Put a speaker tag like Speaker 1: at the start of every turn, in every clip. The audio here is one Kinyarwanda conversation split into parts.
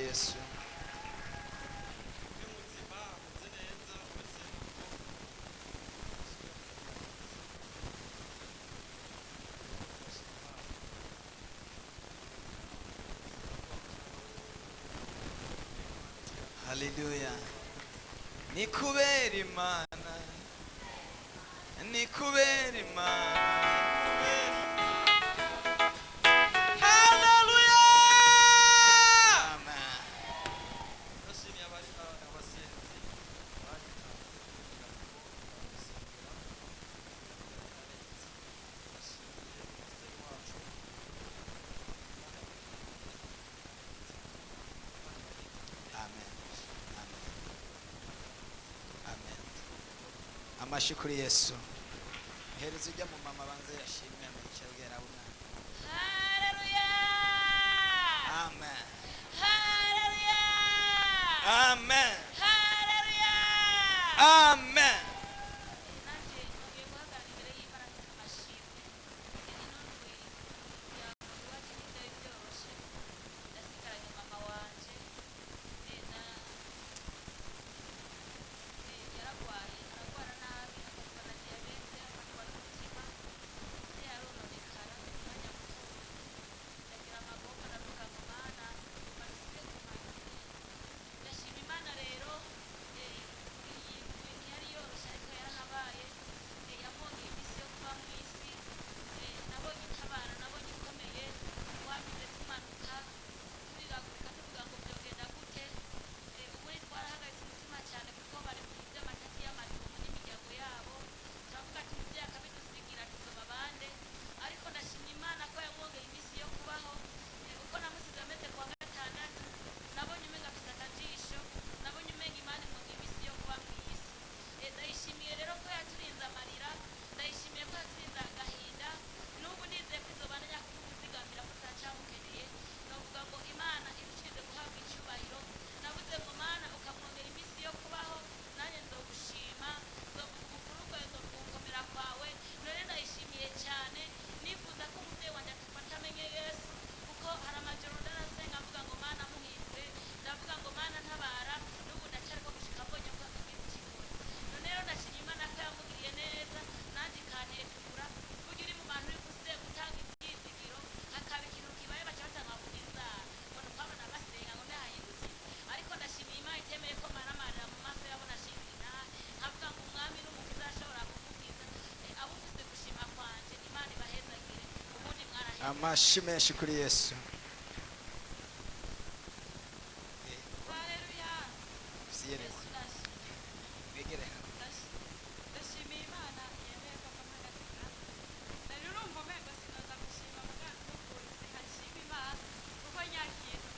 Speaker 1: Yesu. Haleluya. Ni kubera Imana, ni kubera Imana. Haleluya. Amen. Amashi kuri Yesu. Hereza ujya mu mama banze yashimwe amwicara abuna.
Speaker 2: Haleluya.
Speaker 1: Amen.
Speaker 2: Haleluya.
Speaker 1: Amen.
Speaker 2: Haleluya.
Speaker 1: Amen.
Speaker 2: Nanje ngiye guhagarara imbere y'Imana n'amashimwe. None yawaje n'ibyo byose. Ndasigaranye mama wanje. Yaragwaye aragwara nabi akavuga na diyabete akarwara umutima yarononekara umwanya mutoya ndagira amaboko ndavuga ngo mana umanisibe ku mana ndashima Imana rero iyi ntiyari yoroshye ariko yarahabaye yamwongeye iminsi yo kuba mu isi nabonye itabara nabonye ikomeye wagize tumanuka turigagurika tuvuga ngo byogenda gute ubu twarahagaritse umutima cyane kuko bari mu by'amatati y'amatongo n'imiryango yabo turavuga ati umubyeyi akabidusigira tuzoba bande ariko ndashimye Imana ko yamwongeye iminsi yo kubaho uko namusize ameze kuwa gatandatu nabonye umenga afite akajisho nabonye umenga Imana imwongeye iminsi yo kuba mu isi ndayishimiye rero ko yaturinze amarira ndayishimiye ko yaturinze agahinda n'ubu nizeye ko izobandanya kumuzigamira ko utacamukeneye novuga ngo Imana irushirize guhabwa icyubahiro navuze ngo Mana ukamwongera iminsi yo kubaho nanjye nzogushima nzovuga ubukuru bwawe nzovuga gukomera kwawe none ndayishimiye cyane nifuza ko umubyeyi wanjye atufata amenye Yesu kuko hari amajoro ndarasenga mvuga ngo Mana muhindure ndavuga ngo Mana ntabara n'ubu ndacyariko gushika mbonye ko ikintu kikora none rero ndashimye Imana ko yamugiriye neza nanjye ikantekura burya uri mu bantu uri gusize gutanga ibyizigiro hakaba ikintu kibaye baca batanga kugira inzara ngo ni ukwabona basenga ngo ntahindutse ariko ndashimiye Imana itemeye ko maramarira mu maso yabo nashinze inaha nkavuga ngo umwami n'umukiza ashobora kuvugiza abumvise gushima kwanje Imana ibahezagire ubundi mwaraheze
Speaker 1: Amashi menshi kuri Yesu.
Speaker 2: Haleluya
Speaker 1: Siyere.
Speaker 2: Yesu nashimye
Speaker 1: Begere.
Speaker 2: ndashimiye Imana yemeye ko mpagatika nari urumva umengo sinoza gushima muganga n'ukuntu zikashima Imana kuko nyakira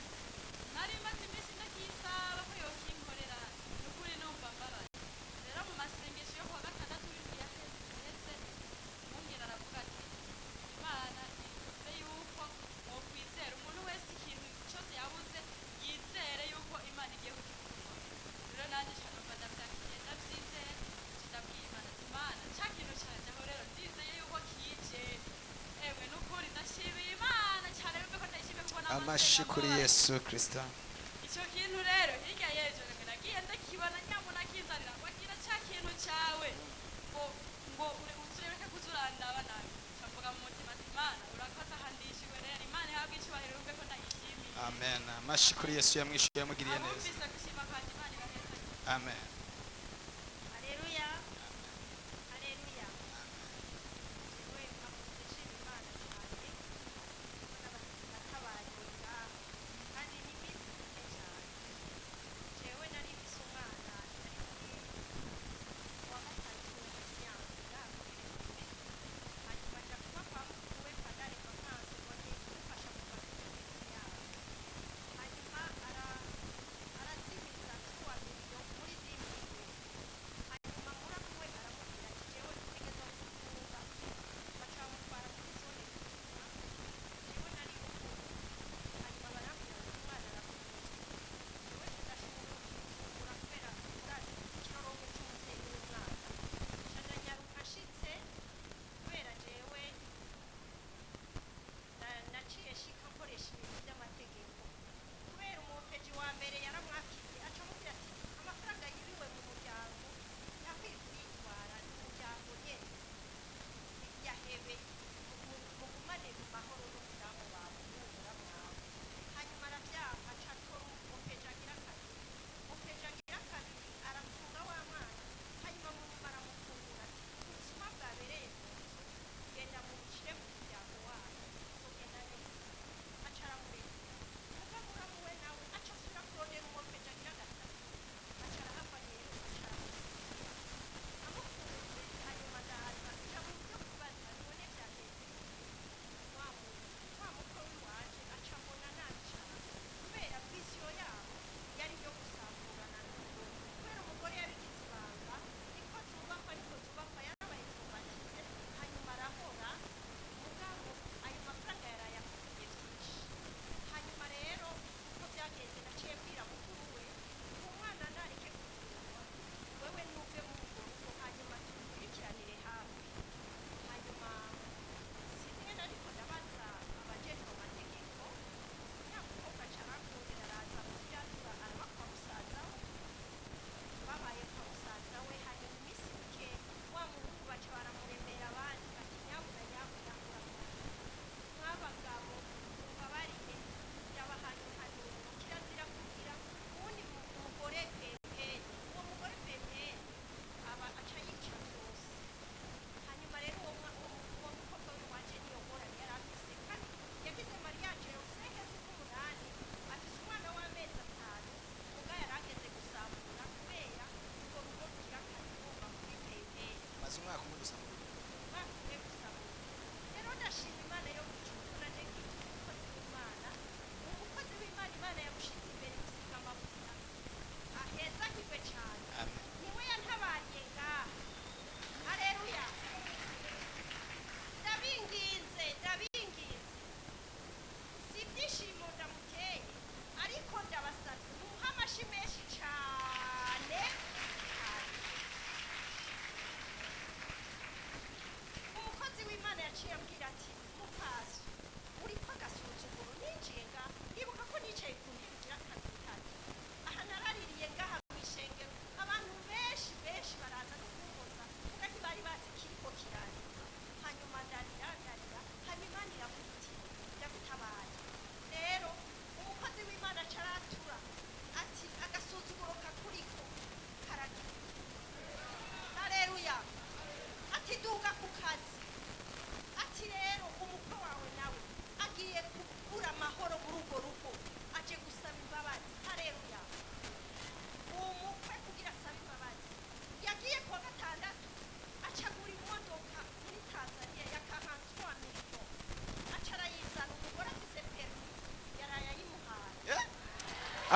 Speaker 2: nari maze iminsi ndakisaba ko yokinkorera n'ukuri numva mbabaye rero mu masengesho yo kuwa gatandatu w'indwi yaheze umwungeri aravuga ati Imana ivuze yuko wokwizera umuntu wese ikintu cyose yabuze yizere yuko Imana igiye kukimukora rero nanjye nshaka ndabyakiriye ndabyizeye ndabwiye Imana ati Imana cya kintu cyanjyeho rero ndizeye yuko kije emwe n'ukuri ndashimiye Imana cyane yumve ko ndayishimiye kuko
Speaker 1: Amashi kuri Yesu Kristo.
Speaker 2: icyo kintu rero hirya y'ejo nagiye ndakibona nyabona kinzanira wagira cya kintu cyawe ngo ureke kuzurandaba nabi ndavuga mu mutima ati Imana urakoze ahandishiwe rero Imana ihabwe icyubahiro yumve ko ndayishimiye
Speaker 1: Amen. Amashi kuri Yesu yamwishuye yamugiriye neza.
Speaker 2: abumvise gushima kwanjye Imana ibaheze
Speaker 1: Amen.
Speaker 2: Haleluya Haleluya Jewe nkamuze nshima Imana cyane natabarira kandi ni iminsi mike cyane jewe nari mfise umwana nari muri wa gatatu muri siyanse yakorewe hanyuma nja kuba kwa mukuru we padari vakanse ngo ni kumufasha kuva muri siyanse hanyuma arazimiza tuwa miliyo muri 10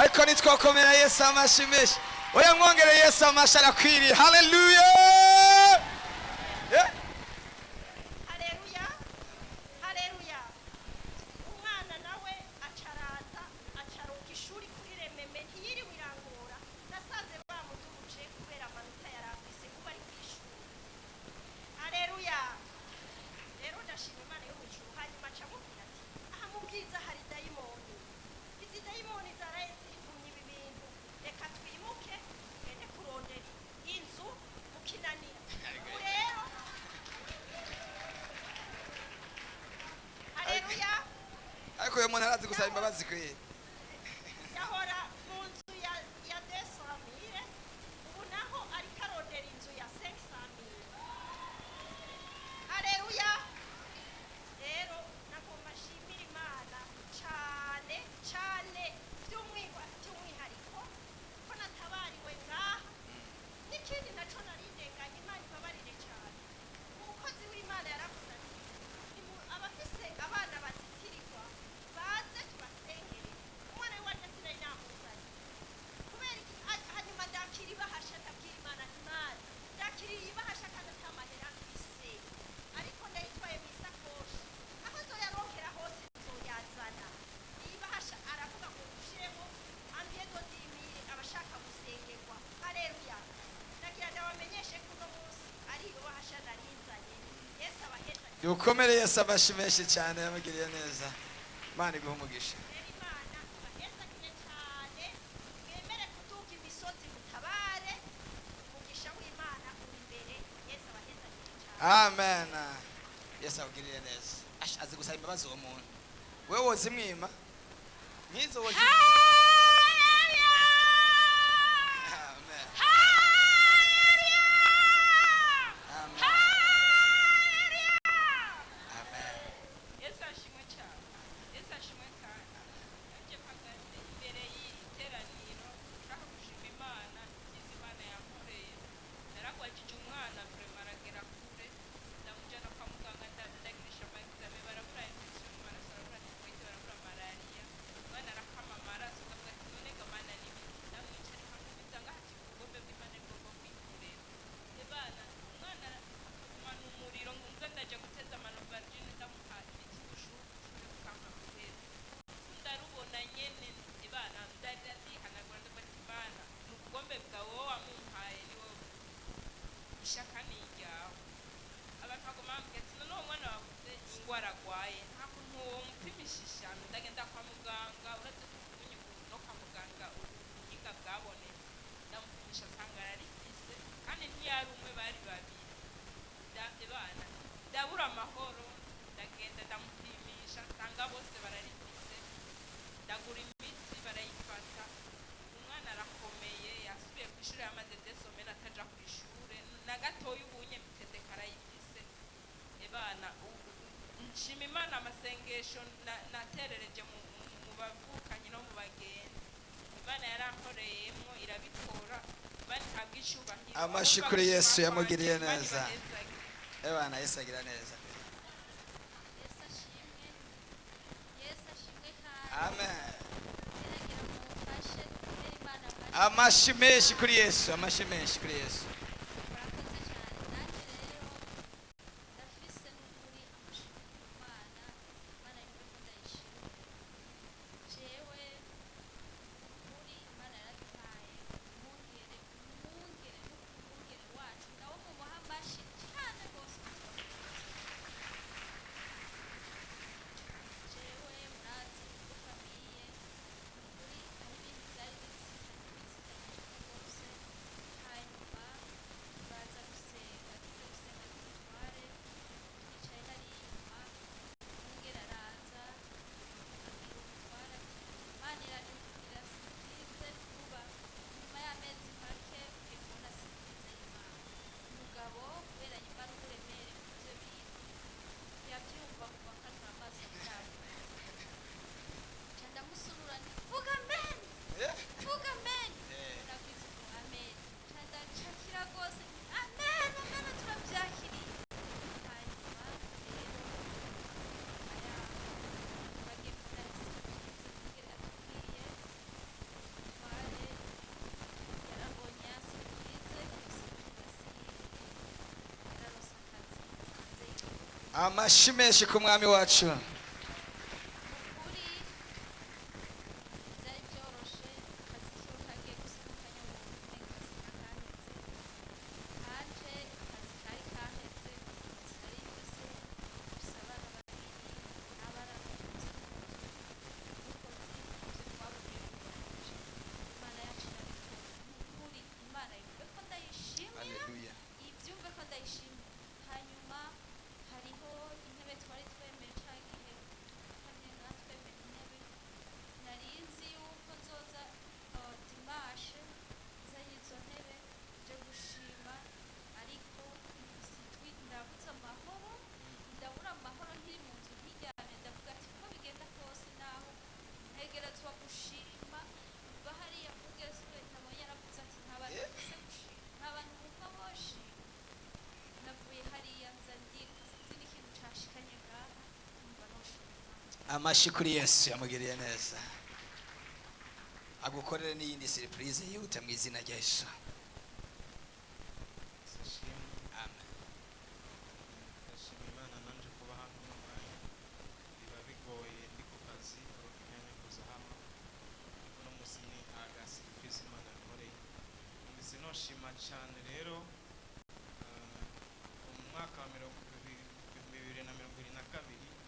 Speaker 1: ariko nitwakomera Yesu amashyi menshi. Oya mwongere Yesu amashyi arakwiriye. Haleluya.
Speaker 3: Haleluya. Haleluya. Umwana nawe acaraza acaruka ishuri kuri Rememe ntiyiriwe irangora. Nasanze bamuduje kubera amanota yari afise kuba ari kw'ishuri. Haleluya. Rero ndashima Imana yo mu ijuru hanyuma acamubwira ati aha mu bwiza hari dayimoni. Izi dayimoni zaraye zitumye ibi bintu. Reka twimuke tugende kurondera inzu mu Kinanira. Ubu rero Haleluya.
Speaker 1: Ariko uyu muntu arazi gusaba imbabazi kwe.
Speaker 3: Yahora mu nzu ya 200,000 ubu naho ariko arondera inzu ya 500,000. Haleluya. Rero nagomba nshimira Imana cane cane by'umwihariko ko natabariwe ngaha n'ikindi naco narindenganye. Imana ibabarire cane. Umukozi w'Imana yaravuze ati abafise abana bazitirirwa baze tubasengere. Umwana wanje sinari namuzanye kubera iki hanyuma ndakira ibahasha ndabwira Imana nti Mana ndakiriye ibahasha kandi atamahera mfise ariko ndayitwaye mu isakoshi aho nzoyaronkera hose nzoyazana. Iyi bahasha aravuga ngo ushiremo ambiyedo ndimire abashaka gusengerwa. Haleluya. Ndagira ndabamenyeshe ko uno munsi ari iyo bahasha narinzanye. Yesu abaheza
Speaker 1: Dukomere Yesu amashyi menshi cyane yamugiriye neza. Imana iguhe umugisha.
Speaker 3: Imana ibahezagire cyane. Mwemere kuduga imisozi mutabare. Umugisha w'Imana uri imbere. Yesu abahezagire cyane.
Speaker 1: Amen. Yesu akugirire neza. Azi gusaba imbabazi uwo muntu. Wewe wozimwima. Nkizo wozimwima. Amen. Amen. Amen.
Speaker 4: Yesu ashimwe cyane. Yesu ashimwe kandi. Nanjye mpagaze imbere y'iteraniro nshaka gushima Imana ibyiza Imana yankoreye. Naragwajije umwana vrema aragera kure ndamujyana kwa muganga ndagirisha amagizame barabura infection mu maraso barabura typhoid barabura malaria. Umwana arakama amaraso ndavuga ati none ga Mana ni biki ndamwicara nkamubita ngahati ubugombe bw'Imana bwo kwikorera. Ebana umwana agumana umuriro ngunze ndaje guteza amanovargine ndamuha ibiti bushuhe bukanga guteza ndarubona nyene ebana ndarihanagura ndavuga ati Mana ni ubugombe bwawe wowe wamumpaye ni wowe ishaka ni iryawe. Abantu baguma bambwira ati none uwo mwana wavuze ingwara arwaye nta kuntu womupimisha ishano ndagenda kwa muganga uretse kuvunya no kwa muganga ubuhinga bwabonetse ndamupimisha asanga ararifise kandi ntiyari umwe bari babiri. Ebana ndabura amahoro ndagenda ndamupimisha nsanga bose bararifise ndagura imiti barayifata. Umwana arakomeye yasubiye ku ishuri yamaze desomene ataja ku ishure na gatoya ubunye mitedeka arayifise. Ebana nshima Imana amasengesho naterereje mu bavukanyi no mu bagenzi Imana yarankoreyemwo irabitora. Imana ihabwa icubahiro.
Speaker 1: Amashyi kuri Yesu yamugiriye neza. Ebana Yesu agira neza.
Speaker 2: Yesu ashimwe. Yesu ashimwe kandi.
Speaker 1: Amen.
Speaker 2: Geragera mumfashe dukomere Imana amashyi.
Speaker 1: Amashyi menshi kuri Yesu. Amashyi menshi kuri Yesu.
Speaker 2: Murakoze cyane. Nanjye rero ndafise n'ukuri amashimwe ku Mana. Imana yumve ko ndayishimye. Jewe ukuri Imana yaraduhaye umwungere n'umwungere wacu nawo mumuha amashyi cyane rwose. Jewe murazi ko famiye ukuri hari ibintu byari bizitanye rwose hanyuma
Speaker 1: Amashyi menshi ku mwami wacu.
Speaker 2: ukuri byari byoroshe akazi kiwe kagiye gusa n'akanyabugabo kaje akazi kari kahetse kari gise gusa abana babiri n'abana batunze umukozi ibyo twabonye imana yacu irabikora ukuri imana yumve ko ndayishimira
Speaker 1: Haleluya.
Speaker 2: ibyumve ko ndayishimira hanyuma hariho intebe twari twemeye cya gihe hamwe natwemeye intebe nari nzi yuko nzoza dimashe nzanye izo ntebe nje gushima ariko sitwi ndabuze amahoro ndabura amahoro nkiri mu nzu nkiryamye ndavuga ati uko bigenda kose naho ntegerezwa gushima mva hariya kugezwe nabonye yaravuze ati nta bantu bafise gushima nta bantu bumva boshima navuye hariya nza ndiruka sinzi n'ikintu cashikanye ngaha numva noshima
Speaker 1: Amashyi kuri Yesu yamugiriye neza. Agukorere n'iyindi surprise yihute mu izina rya Yesu. Amen.
Speaker 5: ndashima imana nanje kuba hano uno mwanya biba bigoye ndi ku kazi uronka imyanya yo kuza hano uno munsi ni agasiripisi imana yankoreye mbese noshima cyane rero mu mwaka wa 2022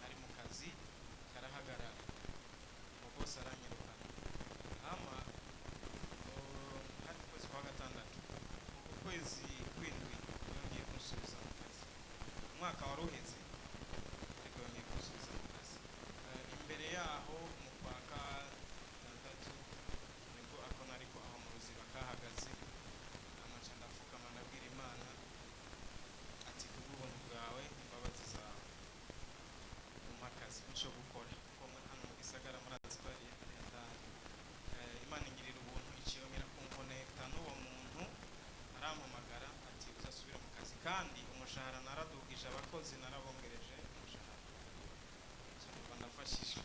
Speaker 5: ari mu kazi karahagarara umubosi aranyirukana hama hari ukwezi kwa gatandatu uku kwezi kw'indwi yongeye kunsubiza mu kazi umwaka wari uheze ariko yongeye kunsubiza mu kazi imbere yaho mu kwa gatandatu nibwo akona ariko aho mu ruziba kahagaze amaca ndapfukama ndabwira imana ati kubw'ubuntu bwawe imbabazi zawe umpa akazi nsho gukora kuko hano mu gisagara murazi ko ari hatari imana ingirira ubuntu iciyongera kumkonekta n'uwo muntu arampamagara ati uzasubira mu kazi kandi umushahara naradugije abakozi narabongereje umushahara cyangwa ndafashije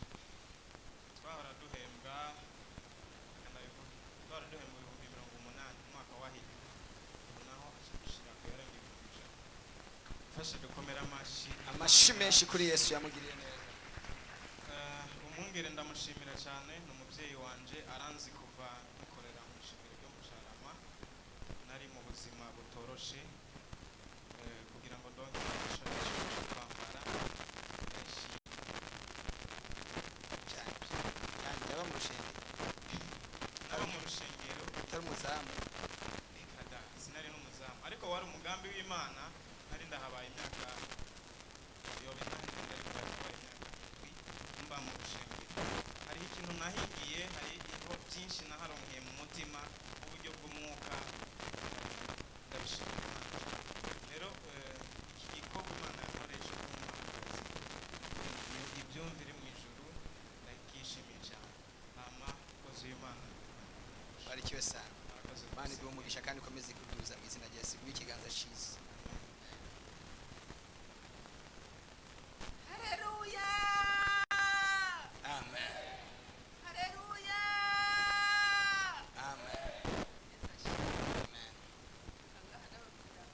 Speaker 5: twahora duhembwa twahora duhembwa 80,000 umwaka wahita naho ashishira ko yarenga 100,000 fashe dukomera amashi
Speaker 1: Amashyi menshi kuri Yesu yamugiriye neza.
Speaker 5: umwungere ndamushimira cyane ni umubyeyi wanje aranzi kuva dukorera mu ishingiro ryo mu Carama nari mu buzima butoroshe kugira ngo ndonke ibikoresho cyo kwambara
Speaker 1: Cyane. Cyane ndaba mu rusengero.
Speaker 5: naba mu rushengero
Speaker 1: Utari umuzamu.
Speaker 5: kada sinari n'umuzamu ariko wari umugambi w'Imana nari ndahabaye imyaka yobe nanjye ndari kubaye imyaka 7 mba mu rushengero hariho ikintu nahigiye hariho byinshi naharonkeye mu mutima uburyo bw'umwuka ndabishimira Imana rero iki gikorwa Imana yakoresha ibyumvire mu ijuru ndakishimiye cyane hama kozi w'Imana
Speaker 1: Barikiwe sana.
Speaker 5: arakoze
Speaker 1: Imana iduhe umugisha kandi ikomeze kuduza mu izina rya Yesu. Guha ikiganza cyiza.
Speaker 3: Haleluya!
Speaker 1: Amen.
Speaker 3: Haleluya!
Speaker 1: Amen. Amen.
Speaker 3: Haleluya!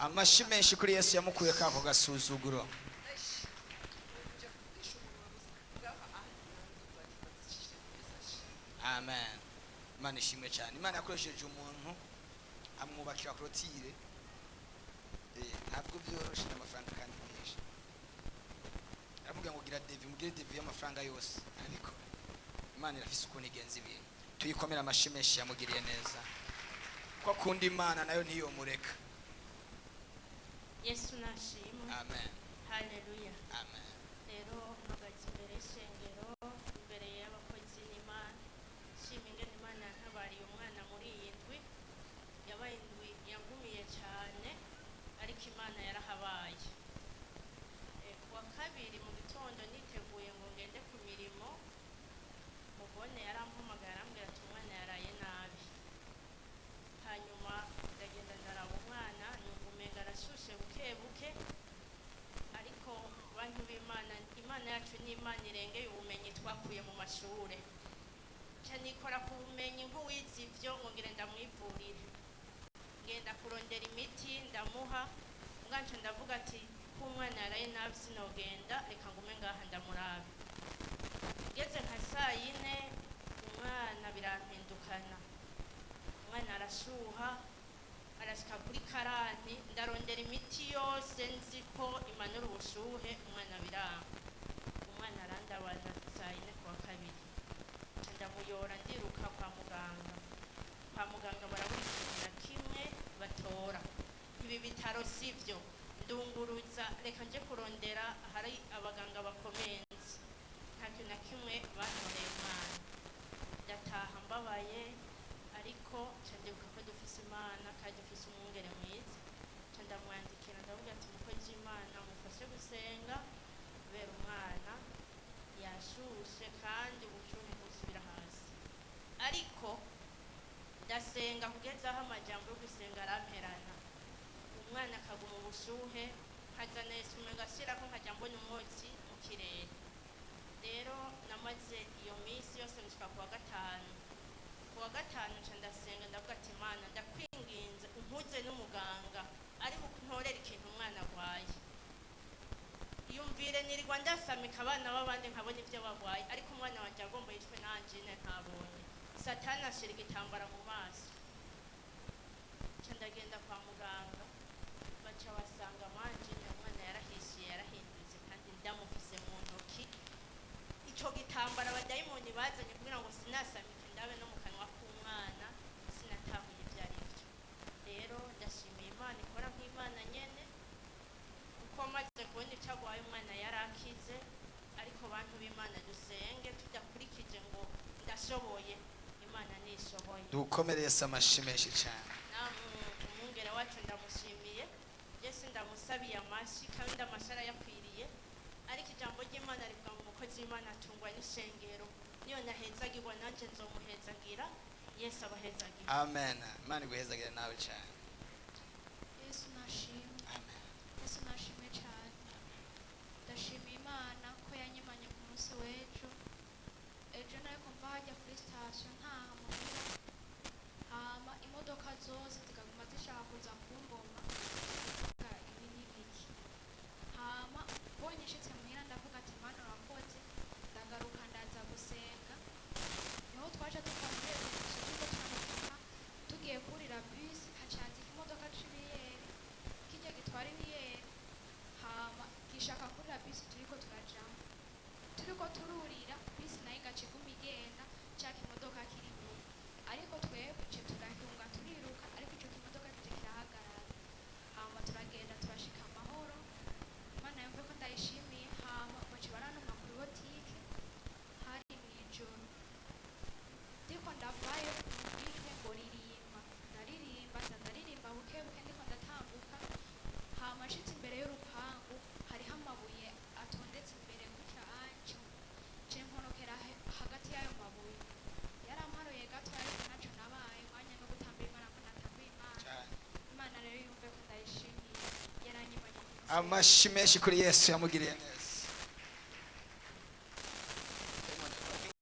Speaker 1: amashi menshi kuri Yesu yamukuye kako gasuzuguro. Amen. Imana ishimwe cyane. Imana yakoresheje umuntu amwubakira clôture. Ntabwo byoroshye n'amafaranga kandi menshi. Aramubwira ngo gira devi, mugire devi y'amafaranga yose. Ariko Imana irafise ukuntu igenza ibintu. Tuyikomera amashi menshi yamugiriye neza. Ko akunda Imana nayo ntiyomureka.
Speaker 2: Yesu nashimwe.
Speaker 1: Amen.
Speaker 2: Haleluya.
Speaker 1: Amen.
Speaker 2: Rero mpagaze imbere y'ishengero, imbere y'abakozi n'Imana, nshima ingene Imana yantabariye umwana muri iyi ndwi, yabaye indwi yangumiye cyane, ariko Imana yarahabaye. Kuwa kabiri mu gitondo niteguye ngo ngende ku mirimo, mubone yarampamagaye arambwira ati umwana yaraye nabi. Hanyuma ndagenda ndaraba umwana, numva umenga arashushe buke buke, ariko bantu b'Imana, Imana yacu ni Imana irengeye ubumenyi twakuye mu mashure. Nca nikora ku bumenyi nk'uwize ivyo ngo ngire ndamwivurire. Ngenda kurondera imiti ndamuha, nganca ndavuga ati ko umwana yaraye nabi sinogenda, reka ngume ngaha ndamurabe. Ngeze nka saa yine umwana birampindukana. Umwana arashuha, arashika kuri karani, ndarondera imiti yose nzi ko imanura ubushuhe, umwana biranga. Umwana arandabana saa yine kuwa kabiri. Ndamuyora ndiruka kwa muganga. Kwa muganga barabura ikintu na kimwe batora. Ibi bitaro sivyo, ndunguruza reka nje kurondera hari abaganga bakomenzi. Nta kintu na kimwe bantoreye umwana. Ndataha mbabaye, ariko ndibuka ko dufise Imana kandi dufise umwungere mwiza. Ndamwandikira ndavuga ati mukozi w'Imana mufashe gusenga kubera umwana yashushe kandi ubushuhe busubira hasi. Ariko ndasenga kugeza aho amajambo yo gusenga aramperana. Umwana akaguma ubushuhe, nkazana Yesu umenga ashirako nkajya mbona umwotsi mu kirere. Rero namaze iyo minsi yose gushika kuwa gatanu. Kuwa gatanu nca ndasenga ndavuga ati Imana ndakwinginze umpuze n'umuganga ari bukuntorera ikintu umwana agwaye. Iyumvire nirirwa ndasamika abana b'abandi nkabona ibyo bagwaye, ariko umwana wanje agomba yitwe nanjine ntabonye. Satani ashira igitambara mu maso. Nca ndagenda kwa muganga, baca basanga manjine umwana yarahishiye yarahindutse kandi ndamufise mu ntoki. Ico gitambara abadayimoni bazanye kugira ngo sinasamike ndabe no mu kanwa k'umwana, sinatahuye ibyo ari byo. Rero ndashimiye Imana ikora nk'Imana nyene, kuko maze kubona ico agwaye umwana yarakize. Ariko bantu b'Imana dusenge tudakurikije ngo ndashoboye, Imana nishoboye.
Speaker 1: Dukomereye amashi menshi cyane.
Speaker 2: Umwungere wacu ndamushimiye, Yesu ndamusabiye amashi kandi amashara yakwiriye. Ariko ijambo ry'Imana rivuga ngo umukozi w'Imana atungwa n'ishengero, niyo nahezagirwa nanje nzomuhezagira. Yesu abahezagira.
Speaker 1: Amen. Imana iguhezagire nawe cyane.
Speaker 6: Yesu nashimwe.
Speaker 1: Amen.
Speaker 6: Yesu nashimwe cyane. Ndashimiye Imana ko yanyimanye ku munsi w'ejo. Ejo nayo kumva hajya kuri station ntaha muhira. Hama imodoka zose zikaguma zishaka kuza kumboma. Ibi ni biki? Hama bonye nshitse muhira ndavuga ati Mana urakoze. Ndagaruka ndaza gusenga. Niho twaje tukavuye tuko twanavuka tugiye kurira bus hacanze imodoka c'ibiyeri. Kijya gitwara ibiyeri. Hama gishaka kurira bus turiko turajamo. Turiko tururira bus nayo gace kumigenda cyaka imodoka kiri inyuma. Ariko twebwe ce turahunga turiruka, ariko ico kimodoka kije kirahagarara. Hama turagenda turashika amahoro. Imana yumve ko ndayishimiye. Hama bace baranuma kuri botike hari mwijoro. Ndiko ndavayo ijwi ngo ririmba. Ndaririmba ndaririmba buke buke ndiko ndatambuka. Hama nshitse imbere y'urupangu hariho amabuye atondetse imbere gutya anco. Ce nkorokera hagati y'ayo mabuye. Yaramparuye gato ariko naco nabaye mwanya no gutamba Imana ko natambiye Imana. Imana rero yumve ko ndayishimiye. Yaranyimanye.
Speaker 1: Amashi menshi kuri Yesu yamugiriye neza.